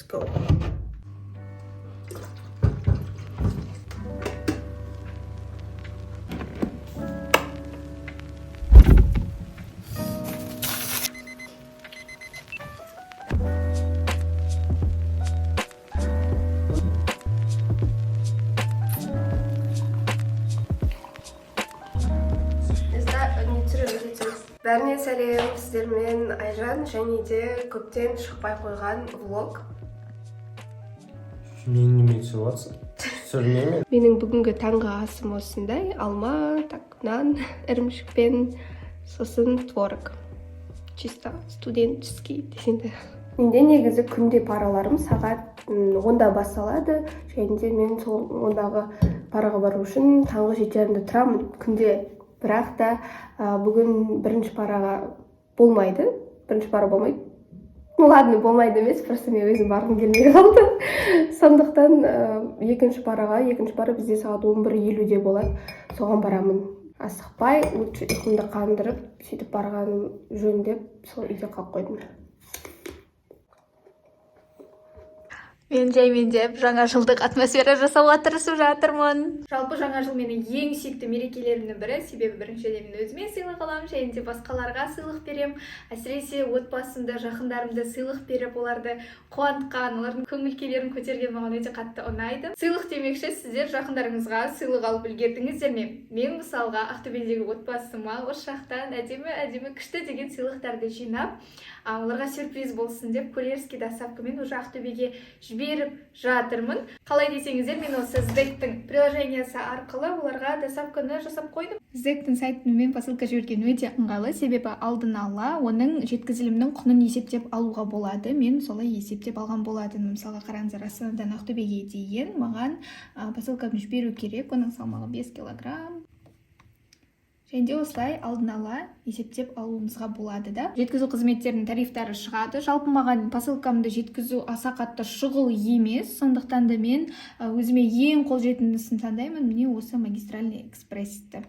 go. Бәріне сәлем, сіздермен Айжан және де көптен шықпай қойған влог. Мен немен сөйлесің? Сөйлеме. Менің бүгінгі таңғы асым осындай: алма, нан, ірімшікпен, сосын творог. Чисто студенческий десеңді. Менде негізі күнде параларым сағат 10-да басталады. Және де мен сол 10-дағы параға бару үшін таңғы 7:30-да тұрамын күнде. Бірақ та бүгін бірінші параға болмайды. Бірінші пара болмайды. Ладно, болмайды емес, просто мен өзім барғым келмей қалды. Сондықтан екінші пара бізде сағат 11:50-де болады. Соған барамын. Асықпай, лучше ұйқымды қандырып, сөйтіп барғаным жөн деп, сол үйде қалып қойдым. Мен жаймен деп жаңа жылдық атмосфера жасауға тырысып жатырмын. Жалпы жаңа жыл менің ең сүйікті мерекелерімнің бірі, себебі біріншіден мен өзіме сыйлық аламын, және де басқаларға сыйлық берем. Әсіресе отбасымды, жақындарымды сыйлық беріп, оларды қуантқан, олардың көңіл-күйлерін көтерген маған өте қатты ұнайды. Сыйлық демекші, сіздер жақындарыңызға сыйлық алып үлгердіңіздер ме? Мен мысалға Ақтөбедегі отбасыма осы жақтан әдемі күшті деген сыйлықтарды жинап, оларға сюрприз болсын деп курьерский доставкамен уже Ақтөбеге жіберіп жатырмын. Қалай десеңіздер, мен осы Zdek-тің приложениясы арқылы оларға доставканы жасап қойдым. Zdek-тің сайтымен посылка жіберген өте ыңғайлы, себебі алдын ала оның жеткізілімнің құнын есептеп алуға болады. Мен солай есептеп алған болатын. Мысалға қараңыздар, Астанадан Ақтөбеге дейін маған посылканы жіберу керек. Оның салмағы 5 килограмм. Және де осылай алдын ала есептеп алуымызға болады да. Жеткізу қызметтерінің тарифтары шығады. Жалпы маған посылкамды жеткізу аса қатты шұғыл емес. Сондықтан да мен өзіме ең қолжетімдісін таңдаймын. Міне осы магистральный экспрессті.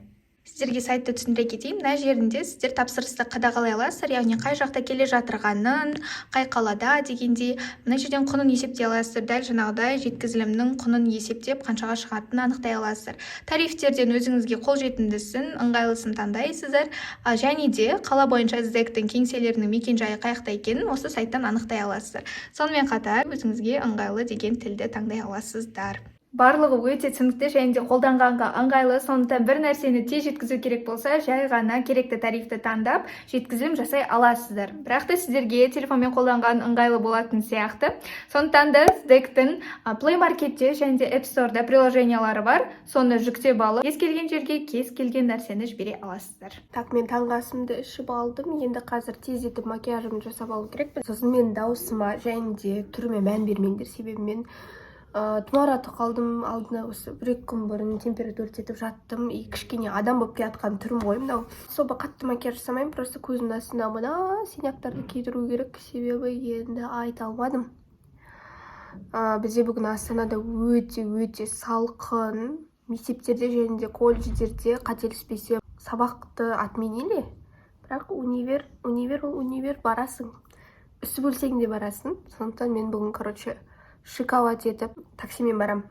Сіздерге сайтты түсіндіре кетейін. Мына жерінде сіздер тапсырысты қадағалай аласыздар, яғни қай жақта келе жатырғанын, қай қалада дегендей. Мына жерден құнын есептей аласыздар. Дәл жаңағыдай жеткізілімнің құнын есептеп, қаншаға шығатынын анықтай аласыздар. Тарифтерден өзіңізге қолжетімдісін, ыңғайлысын таңдайсыздар. Және де қала бойынша Zdek-тің кеңселерінің мекен-жайы қай жақта екенін осы сайттан анықтай аласыздар. Сонымен қатар өзіңізге ыңғайлы деген тілді таңдай аласыздар. Барлығы өте түсінікті және де қолданғанға ыңғайлы. Сондықтан бір нәрсені тез жеткізу керек болса, жай ғана керекті тарифті таңдап, жеткізілім жасай аласыздар. Бірақ та сіздерге телефонмен қолданған ыңғайлы болатын сияқты. Сондықтан да Zdek-тің Play Marketте және де App Store'да приложениялары бар. Соны жүктеп алып, кез келген жерге кез келген нәрсені жібере аласыздар. Так, мен таңғы асымды ішіп алдым. Енді қазір тездетіп макияжымды жасап алу керекпін. Сосын мен даусыма және де түріме мән бермеңдер, себебі мен тұмауратып қалдым. Алдына осы 1-2 күн бұрын температуртетіп жаттым. И кішкене адам болып келатқан түрім ғой мынау. Соба қатты макияж жасамаймын, просто көзімнің астына мына синяктарды кейдіру керек, себебі енді айта алмадым. Бізде бүгін Астанада өте салқын. Мектептерде және де колледждерде қателеспесе сабақты отменили. Бірақ универ барасың. Үсіп өлсең де барасың. Сондықтан мен бүгін, шиковать етіп таксимен барам.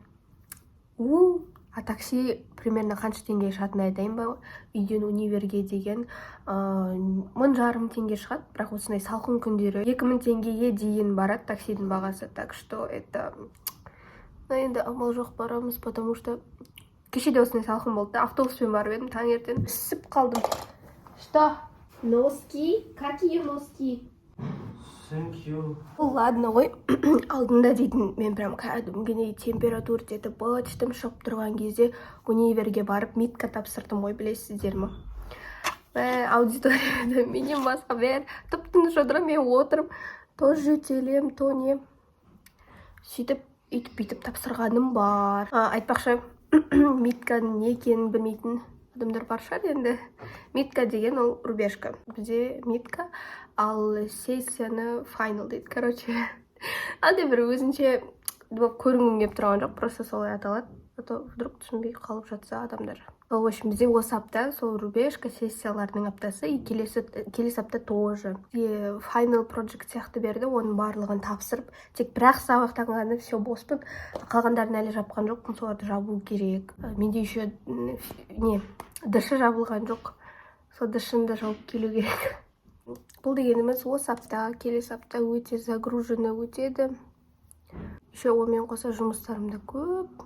А такси примерно қанша теңге шығатынын айтайын ба? Үйден универге деген 1500 теңге шығады. Бірақ осындай салқын күндері 2000 теңгеге дейін барады таксидің бағасы. Так что это енді амал жоқ барамыз, потому что кеше де осындай салқын болды. Автобуспен барып едім, таңертең үсіп қалдым. Что? Носки? Какие носки? Thank you. Ладно ғой, алдында дейтін, мен прям кәдімгідей температура жетіп быт-шытым шығып тұрған кезде универге барып митка тапсырдым ғой, білесіздер ме? Аудиторияда менен басқа бәрі тып-тыныш отырып, мен отырып, то жөтелем, то не. Сөйтіп, үйтіп тапсырғаным бар. Айтпақшы, митканың не екенін білмейтін адамдар бар шығар енді. Митка деген ол рубежка. Бізде митка, ал сессияны final дейді. Андай бір өзінше көрінгім келіп тұрған жоқ, просто солай аталады. А то вдруг түсінбей қалып жатса адамдар. В общем, бізде осы апта сол рубежка сессиялардың аптасы, и келесі апта тоже. Final project сияқты берді, оның барлығын тапсырып, тек бір-ақ сабақтан ғана все боспын. Қалғандарын әлі жапқан жоқпын, соларды жабу керек. Менде еще дышы жабылған жоқ. Сол дышын да жауып келу керек. Бұл дегеніміз осы апта, келесі апта өте загружено өтеді. Еще онымен қоса жұмыстарым да көп.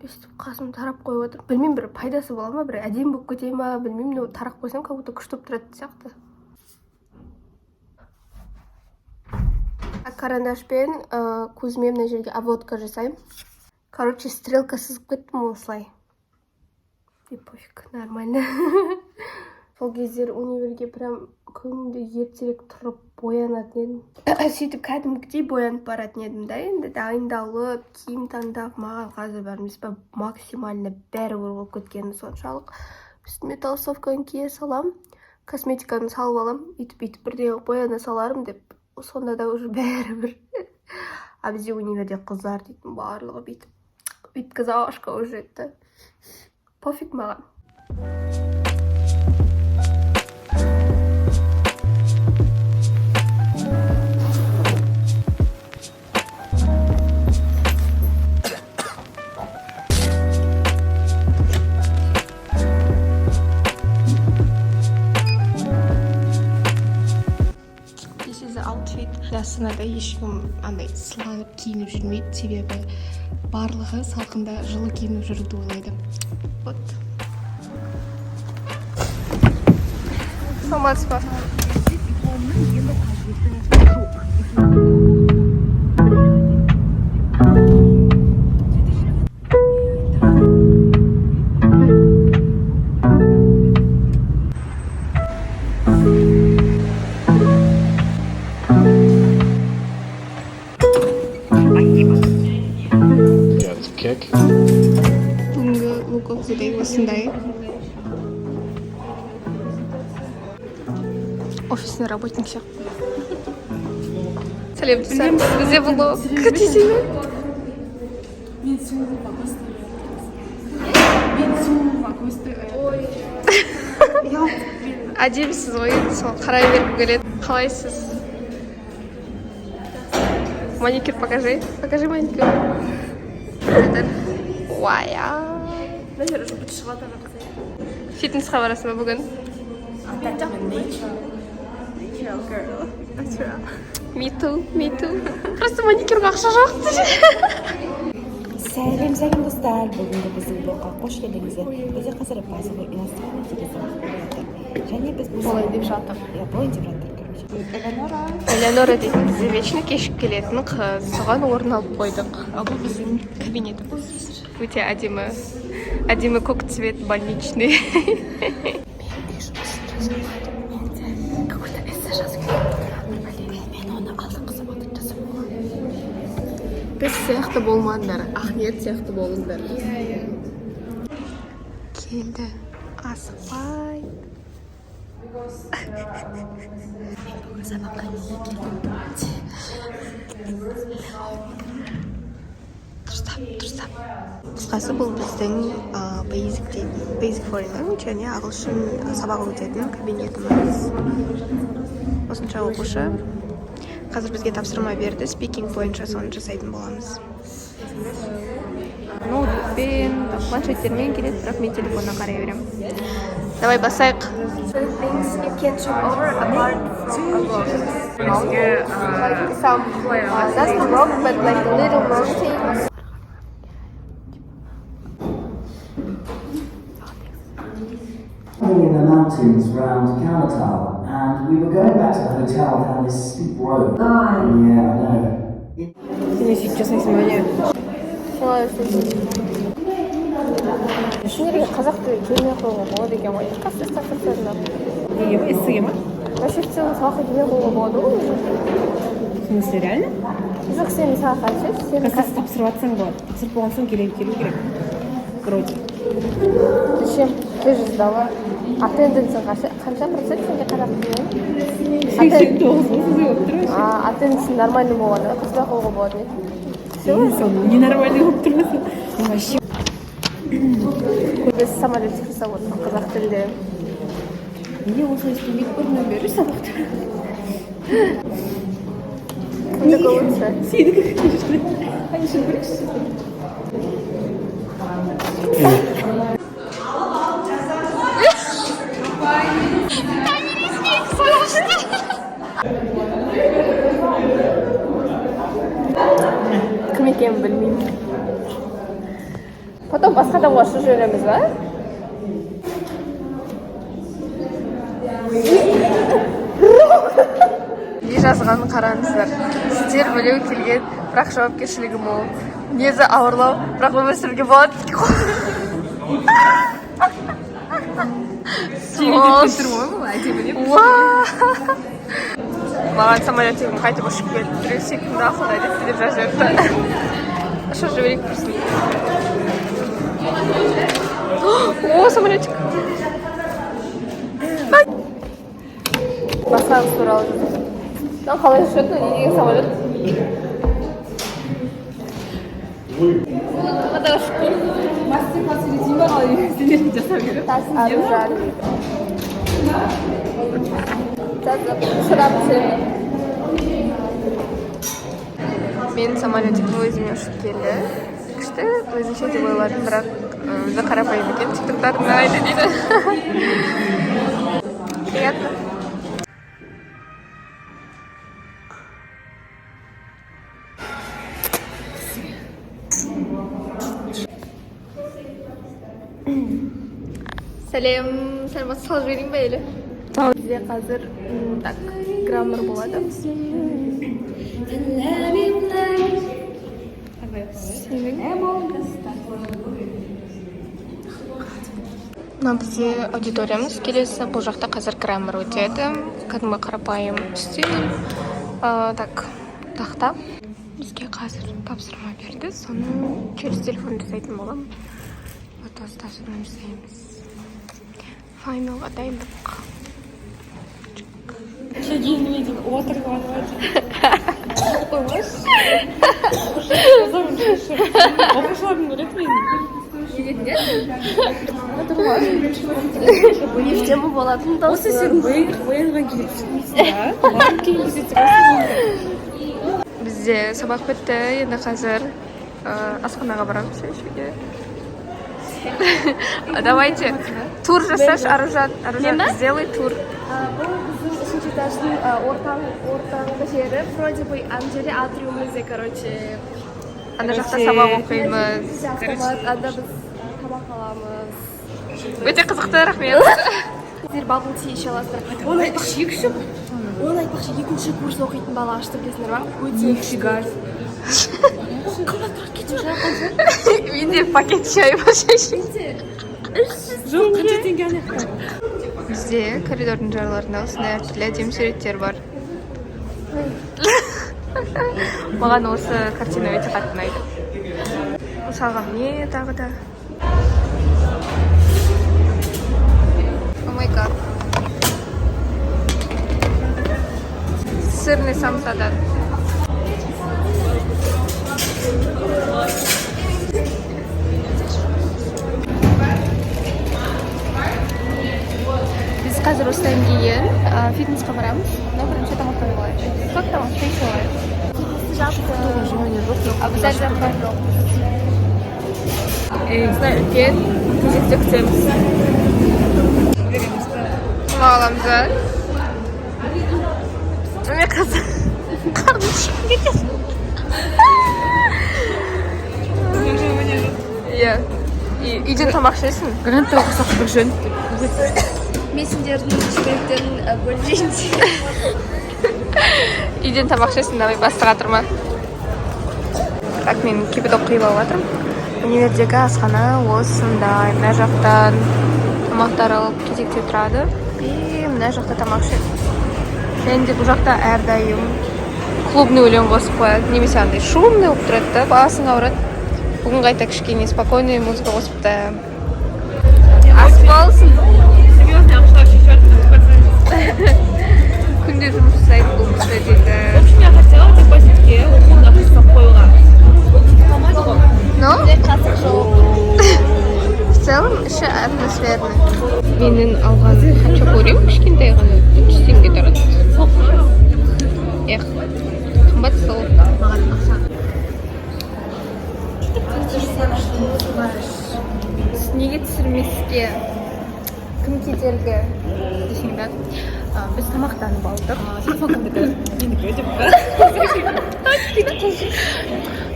Өстіп қасым тарап қойып отыр. Білмеймін, бір пайдасы бола ма, бір әдемі болып кете ма, білмеймін, тарап қойсам, как будто күшті болып тұрады сияқты. Карандашпен көзіме мына жерге обводка жасаймын. Короче, стрелка сызып кеттім осылай. И пофиг, нормально. Сол кездер универге прям күнде ертерек тұрып боянатын едім. Сөйтіп кәдімгідей боянып баратын едім да, енді дайындалып, киім таңдап, маған қазір бәріміз максимально бәрібір болып кеткені соншалық. Үстіме толстовканы кие салам, косметиканы салып алам, үйтіп бірден бояна саларым деп, сонда да уже бәрібір. А бізде универде қыздар дейтін барлығы бүйтіп завашка уже етті. Пофиг маған. Астанада ешкім андай сыланып киініп жүрмейді, себебі барлығы салқында жылы киініп жүруді ойлайды. Вот. Саламатсыз ба? Бүгінгі луковкадай осындай. Офисный работник сияқты. Сәлем түсер. Бізде влог. Қатесің бе? Мен суға көсті. Әдемісіз ғой, сол қарай бергім келеді. Қалайсыз? Маникюр покажи. Покажи маникюр. Уая. Фитнесқа барасың ба бүгін? Me too. Просто маникюрға ақша жоқ. Сәлем достар, бүгінгі біздің блогқа қош келдіңіздер. Бізде қазір базовый иностранный деген және біз Болай деп жатыр. Болай деп жатыр. Элеонора дейтін бізде вечно кешіп келетін қыз. Соған орын алып қойдық. Бұл біздің кабинетіміз. Өте әдемі көк цвет больничный. Мен оны алдық қызым отыр жасым. Біз сияқты болмаңдар, Ахмет сияқты болыңдар. Келді, асықпай. Сабаққа неге келдім? Дұрыстап. Қысқасы бұл біздің Basic Foreign және ағылшын сабағы өтетін кабинетіміз. Осынша оқушы. Қазір бізге тапсырма берді, speaking бойынша соны жасайтын боламыз. Ноутбукпен, планшеттермен келеді, бірақ мен телефонына қарай берем. Давай басайық. Things you can jump over apart from that's the rock, but like little mountains. In the mountains round Kalatow, and we were going back to the hotel down this steep road. Yeah, I know. Seni сейчас снимаю. Шынымен қазақ тілі келмей қойға болады екен ғой. Қасы стақырсызына. Эссеге ма? Вообще в целом сабаққа келмей қойға болады ғой. В смысле, реально? Жоқ, сен сабаққа ше. Қазір тапсырып атсаң болады. Тапсырып болған соң келу керек. Вроде. Зачем? Ты же сдала. Attendance қанша процент сенде қазақ тілі? 89 Attendance нормальный болғанда, қызбай қойға болады не? Ненормальный болып тұрмаса. Вообще. Biz samolyot жасап отырмыз қазақ тілінде. неге осылай істемейді көрмей бері сабақты Кімдікі лучше? сенікі конечно они үшін көрейікші Кім екенін білмеймін. Потом басқа адамға ұшып жібереміз ба? Не жазғанын қараңыздар. Сіздер білеу келген, бірақ жауапкершілігі мол. Мінезі ауырлау, бірақ өмір сүруге болады. Маған самолеттен қайтып ұшып келді. Біреу секунд ақылдай деп жазып жатты. Ұшып жіберейік бірсін. О, самолетик. Басқаңыз туралы жазып. Мынау қалай ұшады? Не деген самолет? Қада ұшып тұр. мастер-класс үйретейін ба қалай үйретілерін жасау керек Тас аружан. Жазып, ұшырамын сені. Мен самолетикті өзіме ұшып келді. Күшті, өзінше деп ойладым, бірақ өзі қарапайым екен. Тиктоктар ұнайды дейді. Приятно. Сәлем, сәлемат салып жіберейін бе әлі? Бізде қазір так, граммар болады. Мына бізде аудиториямыз келесі. Бұл жақта қазір граммар өтеді. Кәдімгі қарапайым үстел. Так, тақта. Бізге қазір тапсырма берді. Соны через телефон жасайтын боламын. Вот осы тапсырманы жасаймыз. Файналға дайындық. Еще дейін отырып алып оқушылардың көреді мені Нефтема болатын дауысы. осы сен боянға келіпсің Бізде сабақ бітті. Енді қазір асханаға барамыз ішуге. Давайте тур жасаш, Аружан, сделай тур. Бұл біздің үшінші этаждың ортаңғы жері. Вроде бы ана жерде атриумымызде, короче. Ана жақта сабақ оқимыз. Анда біз тамақ аламыз. Өте қызықты, рахмет. Сіздер бабл ти іше аласыздар. Оны ішейік үшін. Оны айтпақшы екінші курс оқитын бала ашты білесіңдер ма? Өте күшті. Менде пакет шай бар шешімде. жоқ қанша теңгені Бізде коридордың жарларында осындай әртүрлі әдемі суреттер бар. Маған осы картина өте қатты ұнайды. Мысалға не тағы да. О май гад. Сырный самсадан. Біз қазір осыдан кейін фитнесқа барамыз. Но бірінші тамақтан болайық. Как там? Істейсің олай? Фитнесті жапты. А біз әлі жаққан жоқ. Осындай үлкен кезекте күтеміз. Аламыз ба? Мен қазір қарным шығып кетеді. Иә. Үйден тамақ ішесің? гранатта оқысақ бір жөн Мен сендердің жібектерін бөлейін. Үйден тамақ ішесің, давай бастыға тұрма. Так, мен кипяток құйып алып жатырмын. Универдегі асхана осындай. Мына жақтан тамақтар алып кезекте тұрады. И мына жақта тамақ ішеді. Және де бұл жақта әрдайым клубный өлең қосып қояды. Немесе андай шумный болып тұрады да, басың ауырады. Бүгін қайта кішкене спокойный музыка қосыпты. Ас болсын. Күнде жұмыс жасайды бұл кісі дейді. я хотела такой сетке оқуын ақысып қойылған Но? Қазір жоқ. неге түсірмеске кім кедергі десең да біз тамақтанып алдық. Телефон кімдікі? Менікі деп па?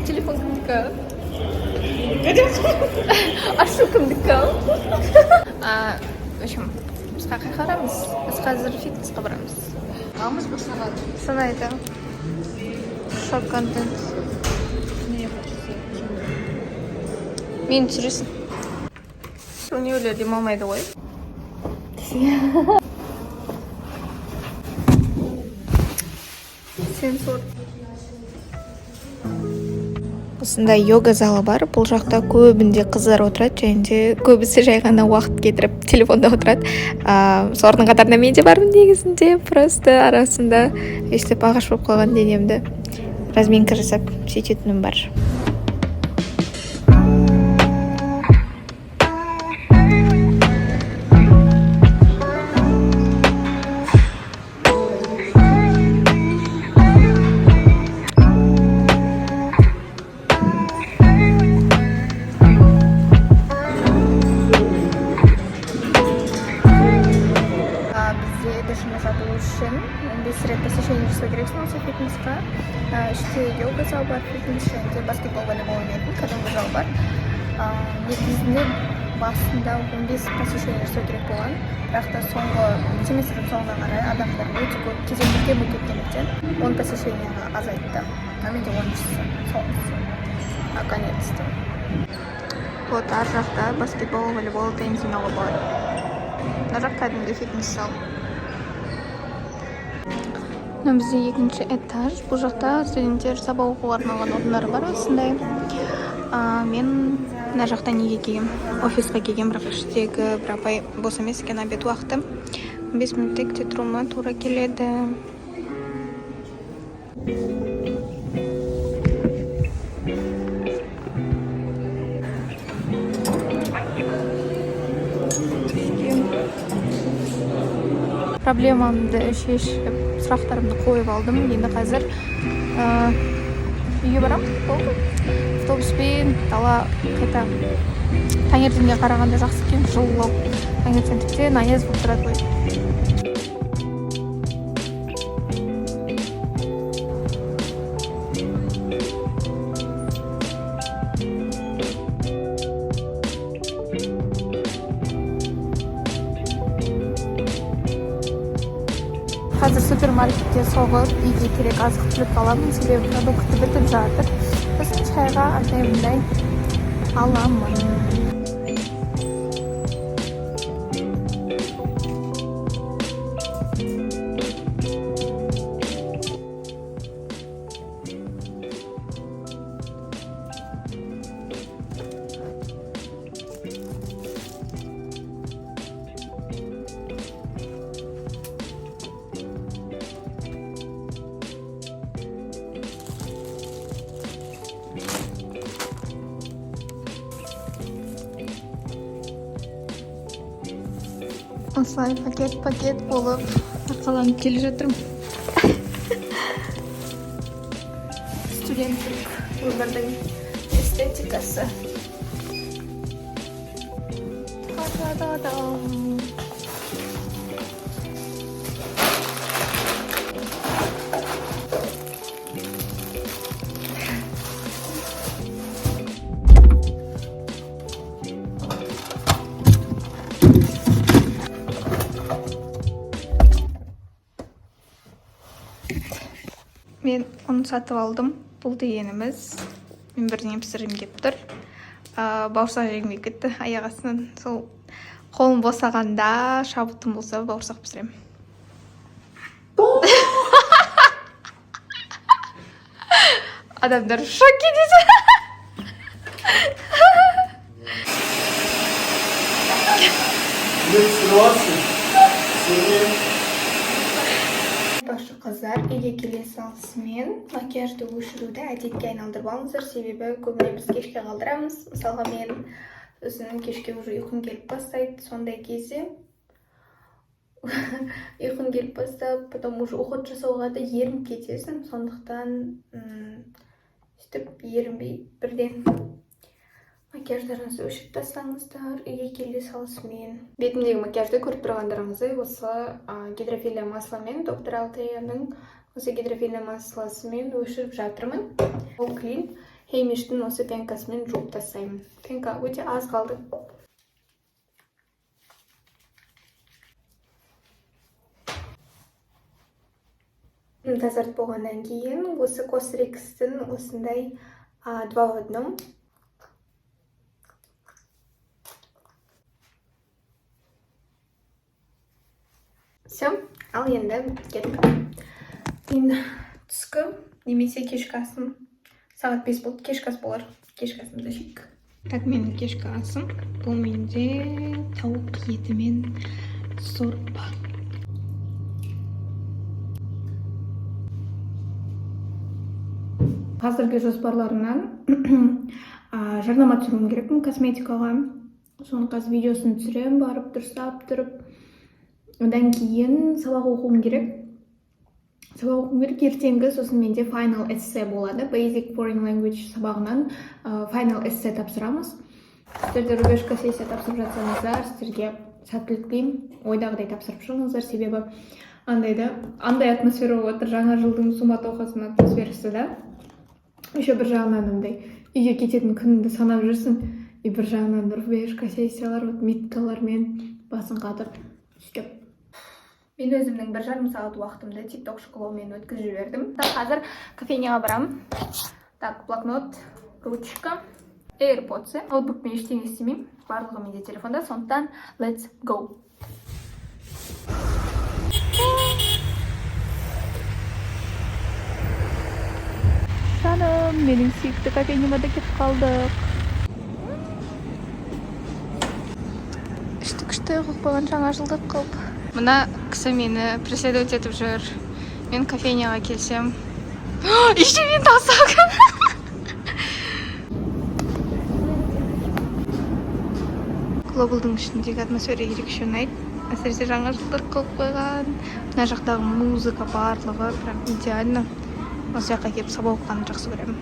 Телефон кімдікі? Ашу кімдікі? В общем, біз қақай қарамыз. Біз қазір фитнесқа барамыз. Аламыз ба сағат? Санайды. Шок-контент. Мені түсіресің. Соны өлі демалмайды ғой. Сенсор. Осындай йога залы бар. Бұл жақта көбінде қыздар отырады, және де көбісі жай ғана уақыт кетіріп телефонда отырады. Солардың қатарында мен де бармын негізінде. Просто арасында өстіп ағаш болып қалған денемді разминка жасап сөйтетінім бар. Посещение жасау керексің осы фитнесқа. Іште йога зал бар, фитнес және де баскетбол, волейбол ойнайтын кәдімгі зал бар. Негізінде басында 15 посещение жасау керек болған, бірақ та соңғы семестрдің соңына қарай адамдар өте көп кезекке болып кеткендіктен 10 посещениеға азайтты. Менде 10-шісі, соңғысы. Наконец-то. Вот ар жақта баскетбол, волейбол, теннис ойнауға болады. Мына жақ кәдімгі фитнес зал. Бізде екінші этаж. Бұл жақта студенттер сабақ оқуға арналған орындары бар осындай. Мен мына жақта неге келгем? Офисқа келгем, бірақ іштегі бір апай бос емес екен, обед уақыты. 15 минутта күте тұруыма тура келеді. Проблемамды шешіп, сұрақтарымды қойып алдым. Енді қазір үйге барам. Болды. Автобуспен дала қайта таңертеңге қарағанда жақсы екен, жылы. Таңертең тіптен аяз болып тұрады ғой. Қазір супермаркетке соғып, үйге керек азық-түлік аламын, себебі продукты бітіп жатыр. Сосын шайға андай-мындай аламын. Осылай пакет болып арқаланып келе жатырмын. Студенттік өмірдің эстетикасы. Та-да-да-дам. Мен оны сатып алдым. Бұл дегеніміз мен бірдеңе пісіргім келіп тұр. Бауырсақ жегім келіп кетті аяқ астынан. Сол қолым босағанда, шабытым болса, бауырсақ пісіремін. Адамдар шок кетеді. Башы қыздар, үйге келе салысымен макияжды өшіруді әдетке айналдырып алыңыздар, себебі көбіне біз кешке қалдырамыз. Мысалға мен сосын кешке уже ұйқым келіп бастайды, сондай кезде ұйқым келіп бастап, потом уже уход жасауға да ерініп кетесің, сондықтан сөйтіп ерінбей бірден макияждарыңызды өшіріп тастаңыздар, үйге келе салысымен. Бетімдегі макияжды көріп тұрғандарыңызды осы гидрофилия масламен, доктор Алтеяның осы гидрофилия масласымен өшіріп жатырмын. Ол клин Хеймиштің осы пенкасымен жуып тастаймын. Пенка өте аз қалды. Тазарт болғаннан кейін осы Косрикстің осындай 2 в 1. Все, ал енді кеттік. Мен түскі немесе кешкі асым. Сағат 5 болды, кешкі ас болар. Кешкі асымды жейік. Так, менің кешкі асым. Бұл менде тауық еті мен сорпа. Қазіргі жоспарларынан жарнама түсіруім керекпін косметикаға. Соны қазір видеосын түсірем, барып дұрыстап тұрып. Одан кейін сабақ оқуым керек. Ертеңгі сосын менде final essay болады. Basic Foreign Language сабағынан final essay тапсырамыз. Сіздерде рубежка сессия тапсырып жатсаңыздар, сіздерге сәттілік тілеймін. Ойдағыдай тапсырып шығыңыздар, себебі андай атмосфера болып отыр, жаңа жылдың суматохасының атмосферасы да. Еще бір жағынан үйге кететін күнді санап жүрсің, и бір жағынан рубежка сессиялар, миткалармен басын қатып сөйтіп. Мен өзімнің 1,5 сағат уақытымды TikTok шоколаумен өткізіп жібердім. Қазір кофейняға барам. Так, блокнот, ручка, AirPods. Ноутбукпен ештеңе істемеймін. Барлығы менде телефонда, сондықтан let's go. Жаным, менің сүйікті кофейняма да кетіп қалдық. Күшті қылып қойған жаңа жылдық қылып. Мына кісі мені преследовать етіп жүр. Мен кофейняға келсем. Еще мен тасақ. Глобалдың ішіндегі атмосфера ерекше ұнайды. Әсіресе жаңа жылдық қылып қойған. Мына жақтағы музыка барлығы прям идеально. Осы жаққа келіп сабақ оқығанды жақсы көремін.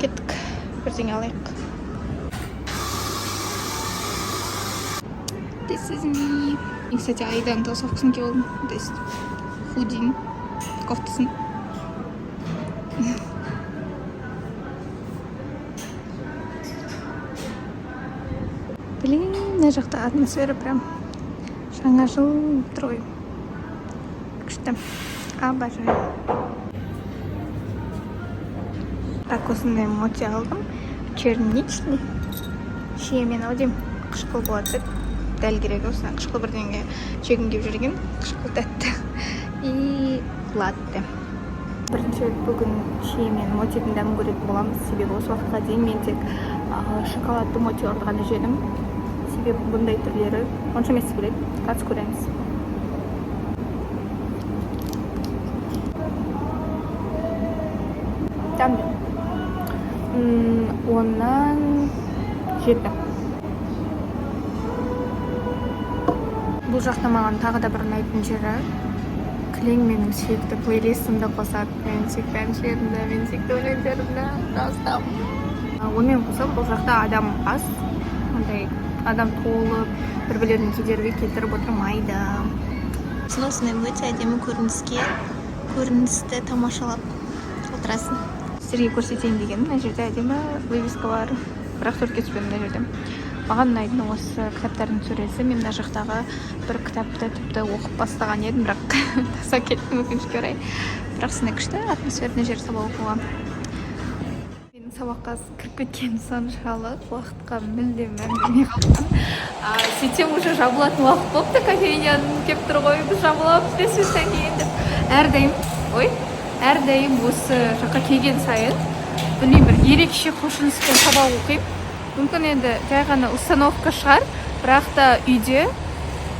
Кеттік, бірдеңе алайық. This is me. И, кстати, Айдан толстовкасын киіп алдым. То есть худин кофтасын. Блин, мына жақта атмосфера прям жаңа жыл трой. Күшті. Обожаю. Так, осындай моти алдым. Черничный. Шемен аудим. Қышқыл болады. Дәл керек осыдан қышқыл бірдеңе жегім кеп жүрген. Қышқыл тәтті. И латте. Бірінші бүгін шемен мотидің дәмін көретін боламыз. Себебі осы уақытқа дейін мен тек шоколадты моти ордығаны жедім. Себебі бұндай түрлері онша емес келеді. Қазір көреміз. Дәмді. Оннан 7. Бұл жақта маған тағы да бір ұнайтын жері кілең менің сүйікті плейлистімді қосады. Менің сүйікті әншілерімді, менің сүйікті өлеңдерімді жаздым. Онымен қоса бұл жақта адам аз, ондай адам толып, бір-бірлерін кедергі келтіріп отырмайды. Осындай өте әдемі көріністі тамашалап отырасың. Сіздерге көрсетейін деген, мына жерде әдемі вывеска бар, бірақ төртке түспен мына жерде. Маған ұнайтын осы кітаптардың сөресі. Мен мына жақтағы бір кітапты тіпті оқып бастаған едім, бірақ таса кеттім өкінішке орай. Бірақ сондай күшті атмосферный жер сабақ оқуға. Менің сабаққа кіріп кеткен соншалық уақытқа мүлдем мән бермей қалдым. Сөйтсем уже жабылатын уақыт болыпты, кофейняның келіп тұр ғой, біз жабыламыз бесістен кейін деп. Әрдайым осы жаққа келген сайын білмеймін, бір ерекше құлшыныспен сабақ оқимын. Мүмкін енді жай ғана установка шығар, бірақ та үйде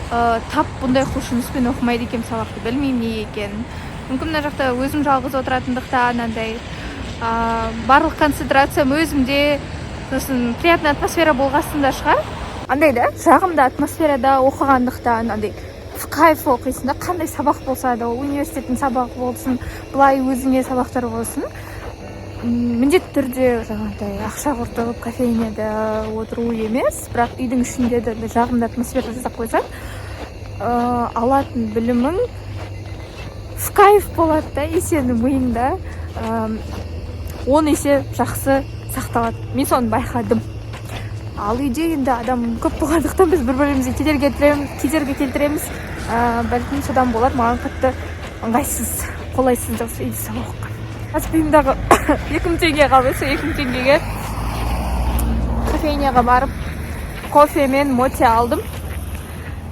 тап бұндай құлшыныспен оқымайды екен сабақты, білмеймін не екен. Мүмкін мына жақта өзім жалғыз отыратындықтан, барлық концентрациям өзімде, сосын приятный атмосфера болғасында шығар. Андай да, жағымды атмосферада оқығандықтан, в кайф оқисың да, қандай сабақ болса да, университеттің сабақ болсын, былай өзіңе сабақтар болсын. міндетті түрде жаңағыдай ақша құртып кофейняда отыру емес, бірақ үйдің ішінде де жағымды атмосфера жасап қойсаң, алатын білімің в кайф болады да, и сенің миыңда 10 есе жақсы сақталады. Мен соны байқадым. Ал үйде енді адам көп болғандықтан біз бір-бірімізге кедергі келтіреміз. Бәлкім содан болар, маған қатты ыңғайсыз, қолайсыз осы үйде сабаққа. Аспиымдағы 2000 теңге қалды, сол 2000 теңгеге кофейняға барып кофе мен моте алдым.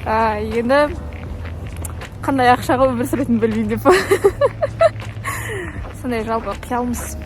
Енді қандай ақшаға өмір сүретінін білмеймін деп. Сондай жалпы қиялымыз.